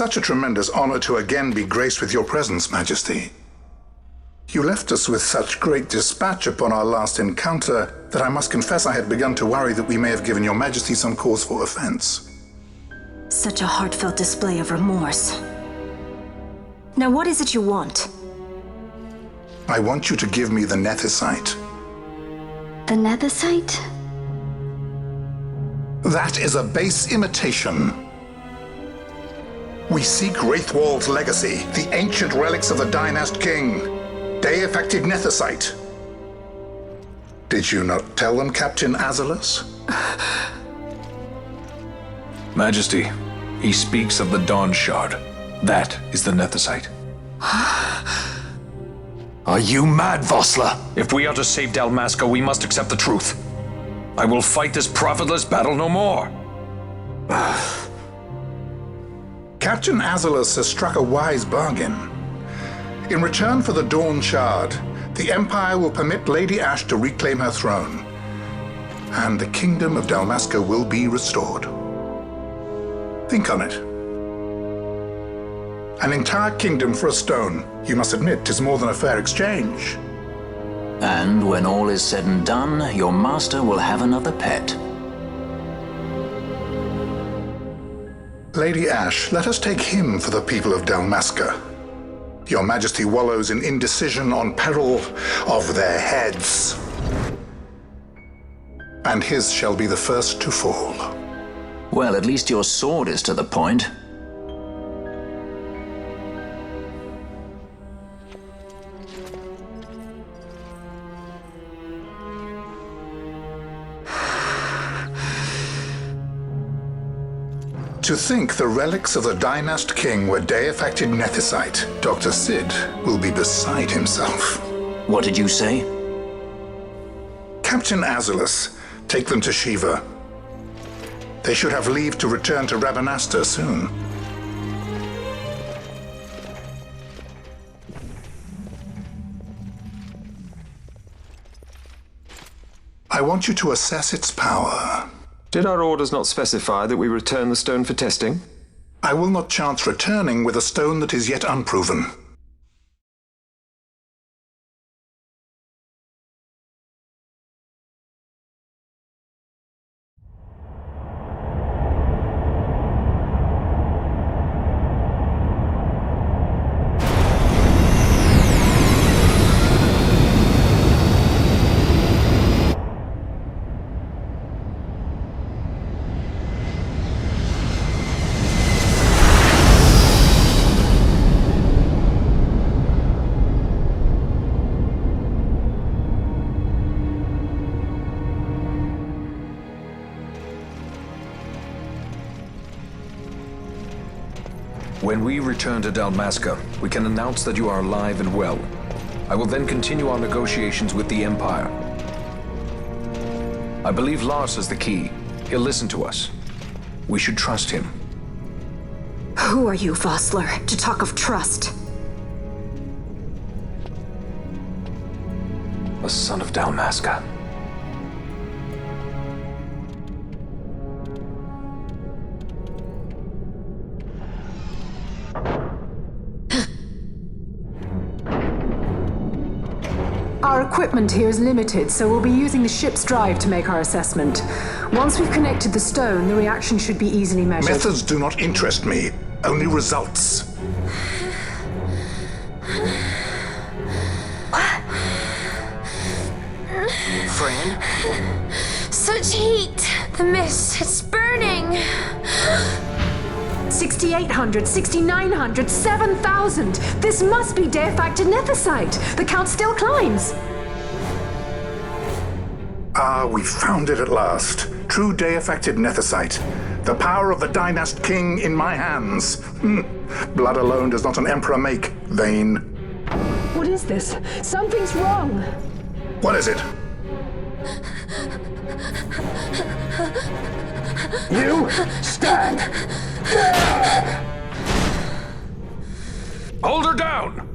such a tremendous honor to again be graced with your presence, Majesty. You left us with such great dispatch upon our last encounter that I must confess I had begun to worry that we may have given your Majesty some cause for offense. Such a heartfelt display of remorse. Now what is it you want? I want you to give me the Nethicite. The Nethicite? That is a base imitation. We seek Wraithwald's legacy, the ancient relics of the Dynast King. Day-affected Nethicite. Did you not tell them, Captain Azalus? Majesty, he speaks of the Dawn Shard. That is the Nethicite. Are you mad, Vossler? If we are to save Dalmasca, we must accept the truth. I will fight this profitless battle no more. Captain Azalus has struck a wise bargain. In return for the Dawn Shard, the Empire will permit Lady Ashe to reclaim her throne, and the Kingdom of Dalmasca will be restored. Think on it. An entire kingdom for a stone. You must admit, 'tis more than a fair exchange. And when all is said and done, your master will have another pet. Lady Ashe, let us take him for the people of Dalmasca. Your Majesty wallows in indecision on peril of their heads. And his shall be the first to fall. Well, at least your sword is to the point. To think the relics of the Dynast King were day-affected Nethicite, Dr. Sid will be beside himself. What did you say? Captain Azalus, take them to Shiva. They should have leave to return to Rabanastre soon. I want you to assess its power. Did our orders not specify that we return the stone for testing? I will not chance returning with a stone that is yet unproven. When we return to Dalmasca, we can announce that you are alive and well. I will then continue our negotiations with the Empire. I believe Lars has the key. He'll listen to us. We should trust him. Who are you, Vossler, to talk of trust? A son of Dalmasca. Our equipment here is limited, so we'll be using the ship's drive to make our assessment. Once we've connected the stone, the reaction should be easily measured. Methods do not interest me, only results. Fran? Such heat! The mist, it's burning! 6,800, 6,900, 7,000! This must be day-affected Nethicite! The count still climbs! Ah, we found it at last. True day-affected Nethicite. The power of the Dynast King in my hands. Blood alone does not an emperor make, vain. What is this? Something's wrong! What is it? You stand! Hold her down!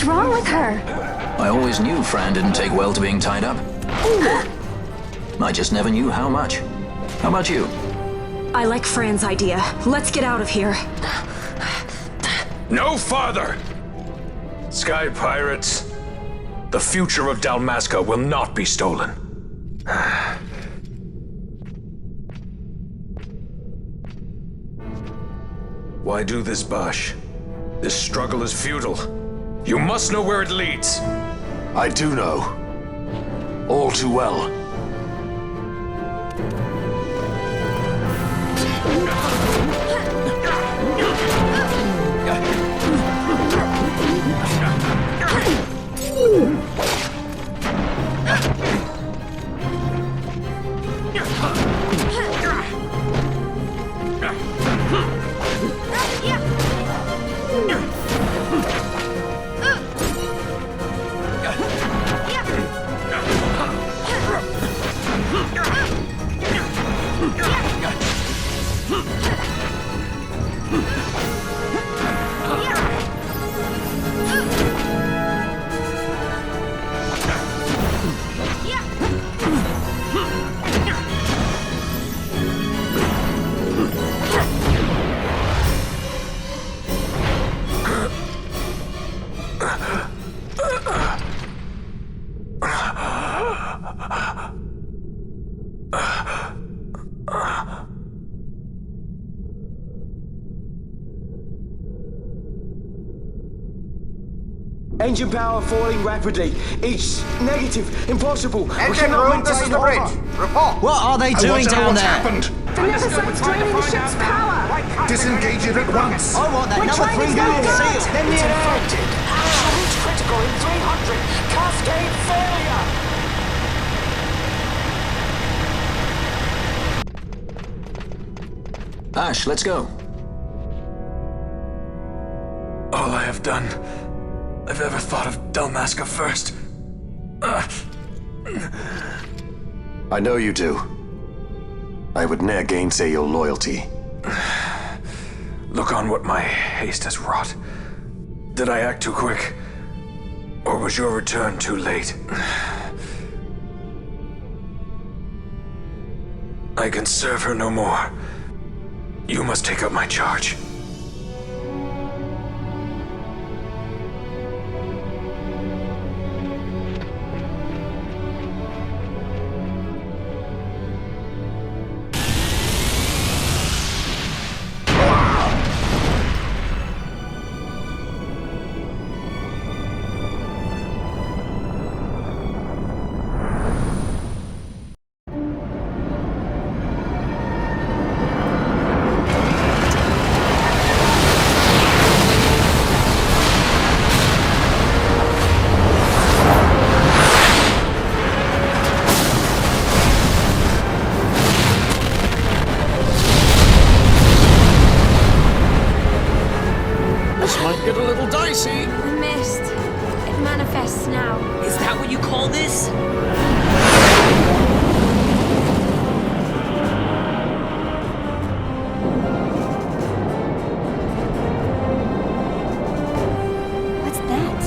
What's wrong with her? I always knew Fran didn't take well to being tied up. I just never knew how much. How about you? I like Fran's idea. Let's get out of here. No farther! Sky Pirates, the future of Dalmasca will not be stolen. Why do this, Bash? This struggle is futile. You must know where it leads. I do know. All too well. Engine power falling rapidly. It's negative. Impossible. Engine room, this is the bridge. Report. What are they doing down there? Happened? The Nethicite's draining the ship's power! Disengage it at once. I want that We're number trying to 3 get million it. seal. Let me It's in. infected. Absolute critical in 300. Cascade failure. Ash, let's go. All I have done, I've ever thought of Dalmasca first. I know you do. I would ne'er gainsay your loyalty. Look on what my haste has wrought. Did I act too quick? Or was your return too late? I can serve her no more. You must take up my charge. Get a little dicey. The mist. It manifests now. Is that what you call this? What's that?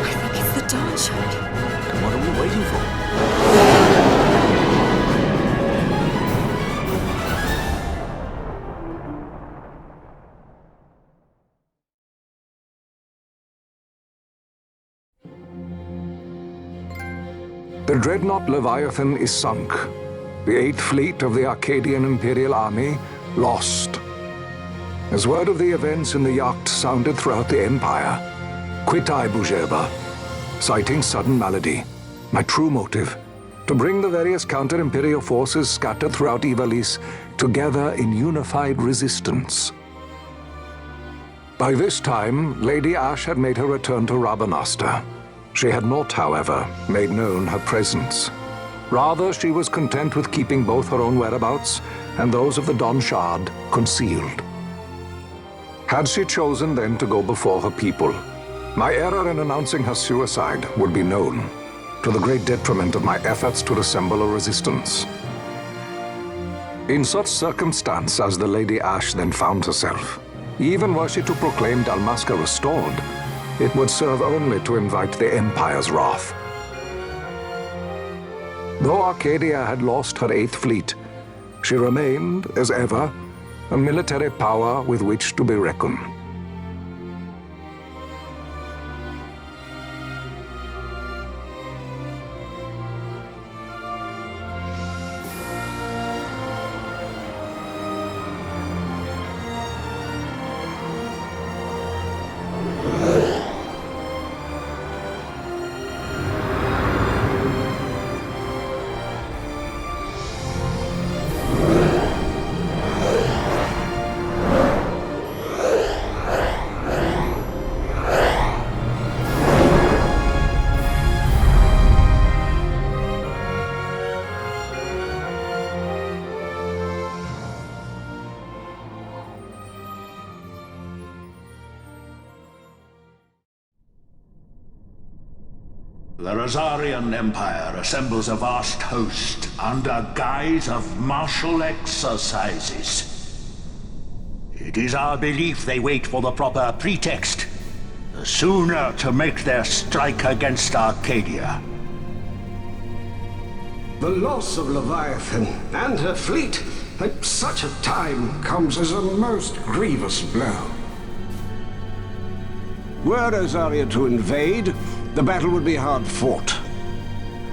I think it's the dawn shard. And what are we waiting for? The dreadnought Leviathan is sunk. The 8th Fleet of the Arcadian Imperial Army lost. As word of the events in the yacht sounded throughout the Empire, quit I Bujeba, citing sudden malady. My true motive, to bring the various counter-imperial forces scattered throughout Ivalice together in unified resistance. By this time, Lady Ash had made her return to Rabanastre. She had not, however, made known her presence. Rather, she was content with keeping both her own whereabouts and those of the Don Shard concealed. Had she chosen then to go before her people, my error in announcing her suicide would be known, to the great detriment of my efforts to assemble a resistance. In such circumstance as the Lady Ash then found herself, even were she to proclaim Dalmasca restored, it would serve only to invite the Empire's wrath. Though Arcadia had lost her 8th Fleet, she remained, as ever, a military power with which to be reckoned. The Rosarian Empire assembles a vast host under guise of martial exercises. It is our belief they wait for the proper pretext, the sooner to make their strike against Arcadia. The loss of Leviathan and her fleet at such a time comes as a most grievous blow. Were Rosaria to invade, the battle would be hard fought.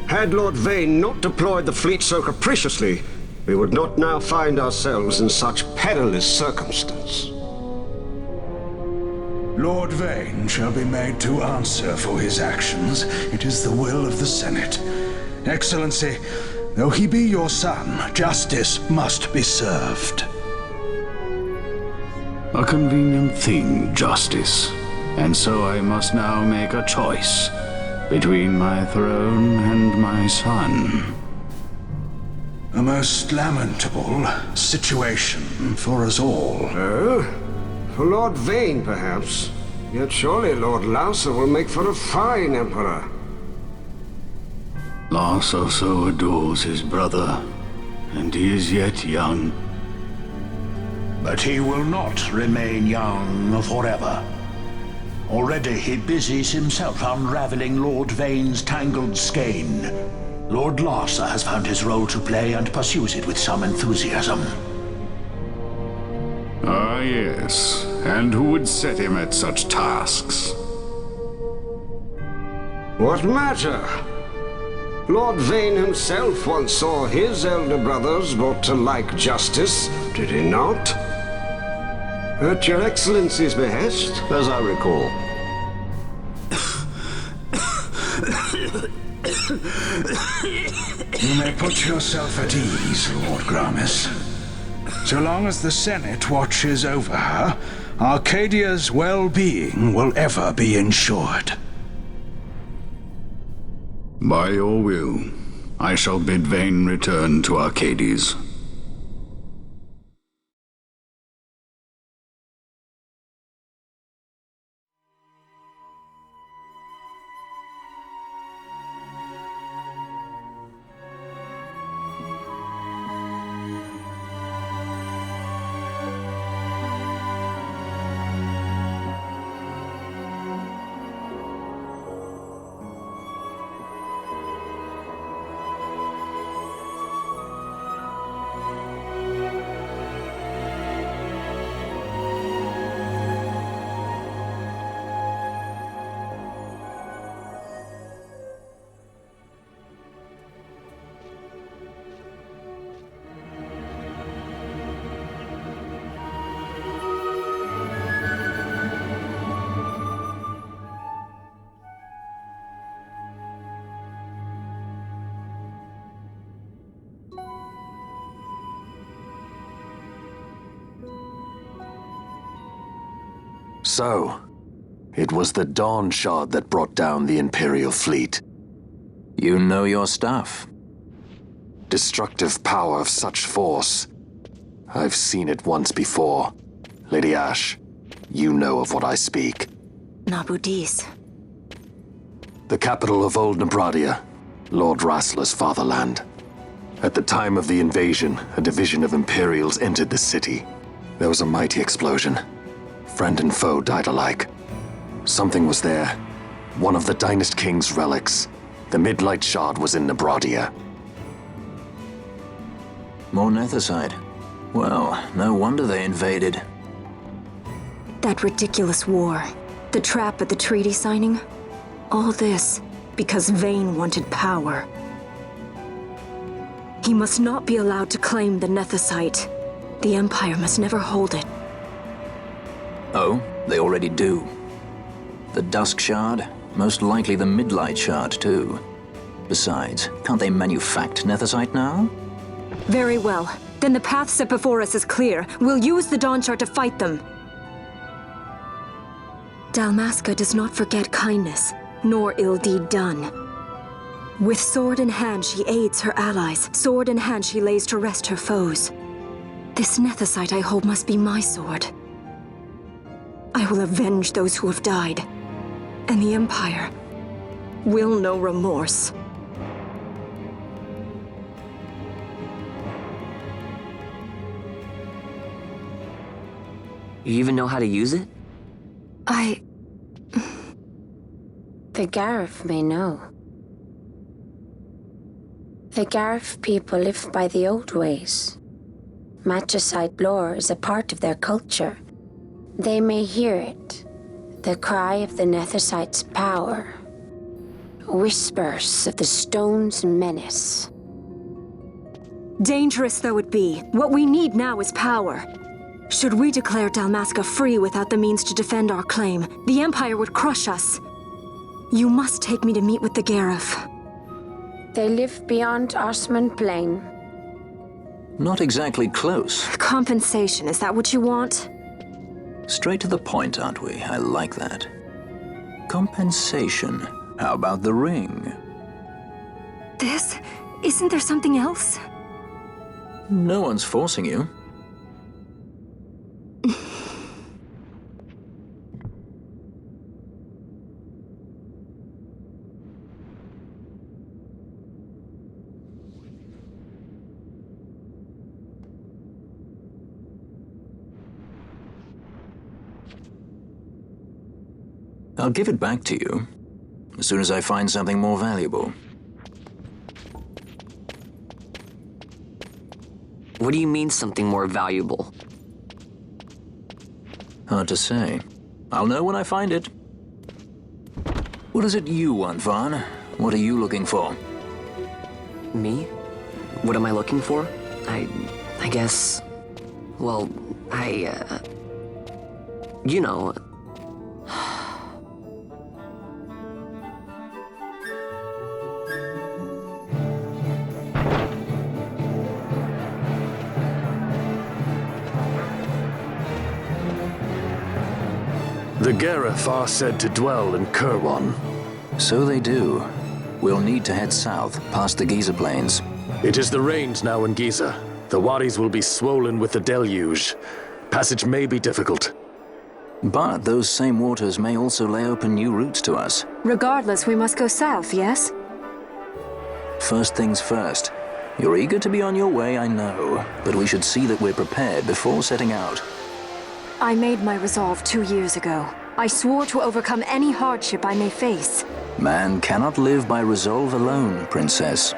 Had Lord Vayne not deployed the fleet so capriciously, we would not now find ourselves in such perilous circumstance. Lord Vayne shall be made to answer for his actions. It is the will of the Senate. Excellency, though he be your son, justice must be served. A convenient thing, justice. And so I must now make a choice between my throne and my son. A most lamentable situation for us all. Oh? For Lord Vayne, perhaps. Yet surely Lord Lauser will make for a fine emperor. Lauser so adores his brother, and he is yet young. But he will not remain young forever. Already he busies himself unraveling Lord Vayne's tangled skein. Lord Lauser has found his role to play and pursues it with some enthusiasm. Ah, yes. And who would set him at such tasks? What matter? Lord Vayne himself once saw his elder brothers brought to like justice, did he not? At your Excellency's behest, as I recall. You may put yourself at ease, Lord Gramis. So long as the Senate watches over her, Arcadia's well-being will ever be ensured. By your will, I shall bid Vayne return to Arcades. So, it was the Dawn Shard that brought down the Imperial fleet. You know your stuff. Destructive power of such force. I've seen it once before. Lady Ash, you know of what I speak. Nabudis. The capital of Old Nebradia, Lord Rassler's fatherland. At the time of the invasion, a division of Imperials entered the city. There was a mighty explosion. Friend and foe died alike. Something was there. One of the Dynast King's relics. The Midlight Shard was in Nebradia. More Nethicite. Well, no wonder they invaded. That ridiculous war. The trap at the treaty signing. All this because Vayne wanted power. He must not be allowed to claim the Nethicite. The Empire must never hold it. Oh, they already do. The Dusk Shard, most likely the Midlight Shard too. Besides, can't they manufacture Nethicite now? Very well. Then the path set before us is clear. We'll use the Dawn Shard to fight them. Dalmasca does not forget kindness, nor ill deed done. With sword in hand, she aids her allies. Sword in hand, she lays to rest her foes. This Nethicite I hold must be my sword. I will avenge those who have died, and the Empire will know remorse. You even know how to use it? The Garif may know. The Garif people live by the old ways. Magicite lore is a part of their culture. They may hear it, the cry of the Nethicite's power. Whispers of the stone's menace. Dangerous though it be, what we need now is power. Should we declare Dalmasca free without the means to defend our claim, the Empire would crush us. You must take me to meet with the Garif. They live beyond Osman Plain. Not exactly close. Compensation, is that what you want? Straight to the point, aren't we? I like that. Compensation. How about the ring? This? Isn't there something else? No one's forcing you. I'll give it back to you as soon as I find something more valuable. What do you mean something more valuable? Hard to say. I'll know when I find it. What is it you want, Vaughn? What are you looking for? Me? What am I looking for? I guess... Well, you know... The Garif are said to dwell in Kirwan. So they do. We'll need to head south, past the Giza Plains. It is the rains now in Giza. The wadis will be swollen with the deluge. Passage may be difficult. But those same waters may also lay open new routes to us. Regardless, we must go south, yes? First things first. You're eager to be on your way, I know. But we should see that we're prepared before setting out. I made my resolve 2 years ago. I swore to overcome any hardship I may face. Man cannot live by resolve alone, Princess.